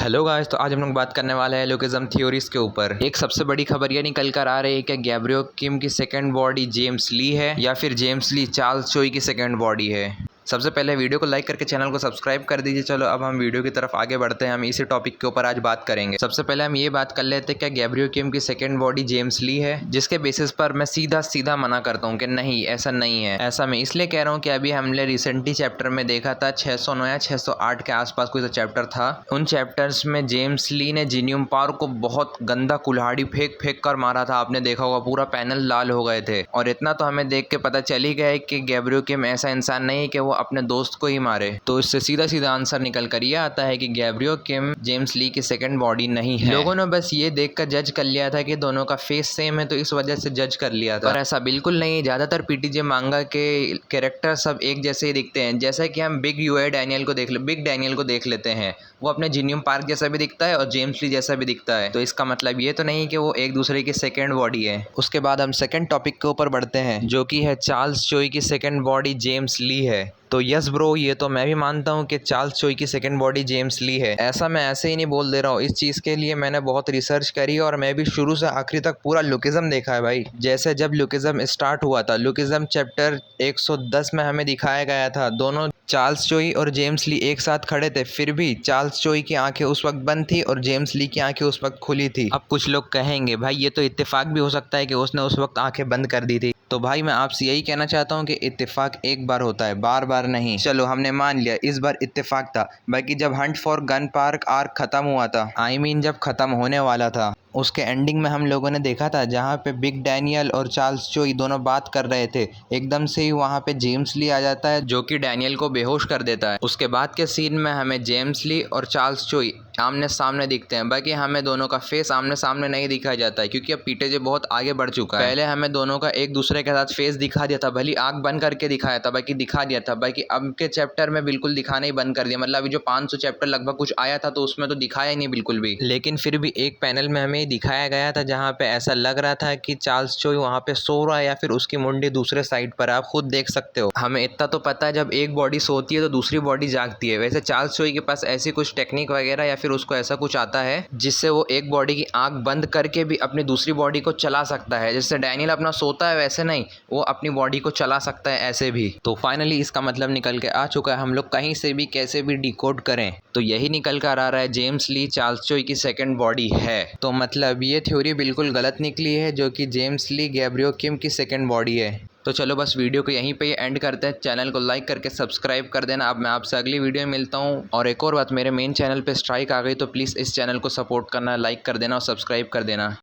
Hello guys, तो आज हम लोग बात करने वाले हैं लोकिज्म थ्योरीज के ऊपर। एक सबसे बड़ी खबर ये निकल कर आ रही है कि गैब्रियो किम की सेकंड बॉडी जेम्स ली है या फिर जेम्स ली चार्ल्स चोई की सेकंड बॉडी है। सबसे पहले वीडियो को लाइक करके चैनल को सब्सक्राइब कर दीजिए। चलो अब हम वीडियो की तरफ आगे बढ़ते हैं। हम इसी टॉपिक के ऊपर आज बात करेंगे। सबसे पहले हम ये बात कर लेते हैं क्या गैब्रियो किम की सेकंड बॉडी जेम्स ली है, जिसके बेसिस पर मैं सीधा मना करता हूँ कि नहीं, ऐसा नहीं है। ऐसा मैं इसलिए कह रहा हूँ कि अभी हमने रिसेंटली चैप्टर में देखा था 609 या 608 के आसपास कोई सा चैप्टर था। उन चैप्टर्स में जेम्स ली ने जीनियम पावर को बहुत गंदा कुल्हाड़ी फेंक कर मारा था। आपने देखा होगा, पूरा पैनल लाल हो गए थे। और इतना तो हमें देख के पता चल ही गया है कि गैब्रियो किम ऐसा इंसान नहीं है कि वो अपने दोस्त को ही मारे। तो इससे सीधा आंसर निकल कर ये आता है कि गैब्रियो किम जेम्स ली की सेकंड बॉडी नहीं है। लोगों ने बस ये देखकर जज कर लिया था कि दोनों का फेस सेम है, तो इस वजह से जज कर लिया था। पर ऐसा बिल्कुल नहीं। ज्यादातर पीटीजे मांगा के कैरेक्टर सब एक जैसे ही दिखते हैं। जैसा कि हम बिग डैनियल को देख लेते हैं, वो अपने जीनियम पार्क जैसा भी दिखता है और जेम्स ली जैसा भी दिखता है। तो इसका मतलब ये तो नहीं कि वो एक दूसरे की सेकंड बॉडी है। उसके बाद हम सेकंड टॉपिक के ऊपर बढ़ते हैं, जो कि है चार्ल्स चोई की सेकंड बॉडी जेम्स ली है। तो यस ब्रो, ये तो मैं भी मानता हूँ कि चार्ल्स चोई की सेकंड बॉडी जेम्स ली है। ऐसा मैं ऐसे ही नहीं बोल दे रहा हूँ। इस चीज़ के लिए मैंने बहुत रिसर्च करी और मैं भी शुरू से आखिरी तक पूरा लुकिज्म देखा है भाई। जैसे जब लुकिज्म स्टार्ट हुआ था, लुकिज्म चैप्टर 110 में हमें दिखाया गया था दोनों चार्ल्स चोई और जेम्स ली एक साथ खड़े थे, फिर भी चार्ल्स चोई की आंखें उस वक्त बंद थी और जेम्स ली की आंखें उस वक्त खुली थी। अब कुछ लोग कहेंगे भाई ये तो इत्तेफाक भी हो सकता है कि उसने उस वक्त आंखें बंद कर दी थी। तो भाई मैं आपसे यही कहना चाहता हूँ कि इत्तेफाक एक बार होता है, बार बार नहीं। चलो हमने मान लिया इस बार इत्तेफाक था। बाकी जब Hunt for gun park arc खत्म हुआ था, जब खत्म होने वाला था, उसके एंडिंग में हम लोगों ने देखा था जहाँ पे बिग डैनियल और चार्ल्स चोई दोनों बात कर रहे थे, एकदम से ही वहाँ पे जेम्स ली आ जाता है जो कि डैनियल को बेहोश कर देता है। उसके बाद के सीन में हमें जेम्स ली और चार्ल्स चोई आमने सामने दिखते हैं। बाकी हमें दोनों का फेस आमने सामने नहीं दिखाया जाता है, क्योंकि अब पीटीजे बहुत आगे बढ़ चुका है। पहले हमें दोनों का एक दूसरे के साथ फेस दिखा दिया था, भले आंख बंद करके दिखाया था, बाकी दिखा दिया था। बाकी अब के चैप्टर में बिल्कुल दिखाना ही बंद कर दिया। मतलब अभी जो 500 चैप्टर लगभग कुछ आया था, तो उसमें तो दिखाया ही नहीं बिल्कुल भी। लेकिन फिर भी एक पैनल में हमें दिखाया गया था जहाँ पे ऐसा लग रहा था कि चार्ल्स चोई वहाँ पे सो रहा है या फिर उसकी मुंडी दूसरे साइड पर। आप खुद देख सकते हो। हमें इतना तो पता है जब एक बॉडी सोती है तो दूसरी बॉडी जागती है। वैसे चार्ल्स चोई के पास ऐसी कुछ टेक्निक वगैरह या फिर उसको ऐसा कुछ आता है जिससे वो एक बॉडी की आंख बंद करके भी अपनी दूसरी बॉडी को चला सकता है। जैसे डैनियल अपना सोता है वैसे नहीं, वो अपनी बॉडी को चला सकता है ऐसे भी। तो फाइनली इसका मतलब निकल के आ चुका है। हम लोग कहीं से भी कैसे भी डिकोड करें तो यही निकल कर आ रहा है, जेम्स ली चार्ल्स चोई की सेकंड बॉडी है। तो मतलब ये थ्योरी बिल्कुल गलत निकली है, जो कि जेम्स ली गैब्रियो किम की सेकंड बॉडी है। तो चलो बस वीडियो को यहीं पे ही एंड करते हैं। चैनल को लाइक करके सब्सक्राइब कर देना। अब मैं आपसे अगली वीडियो में मिलता हूँ। और एक और बात, मेरे मेन चैनल पे स्ट्राइक आ गई तो प्लीज़ इस चैनल को सपोर्ट करना, लाइक कर देना और सब्सक्राइब कर देना।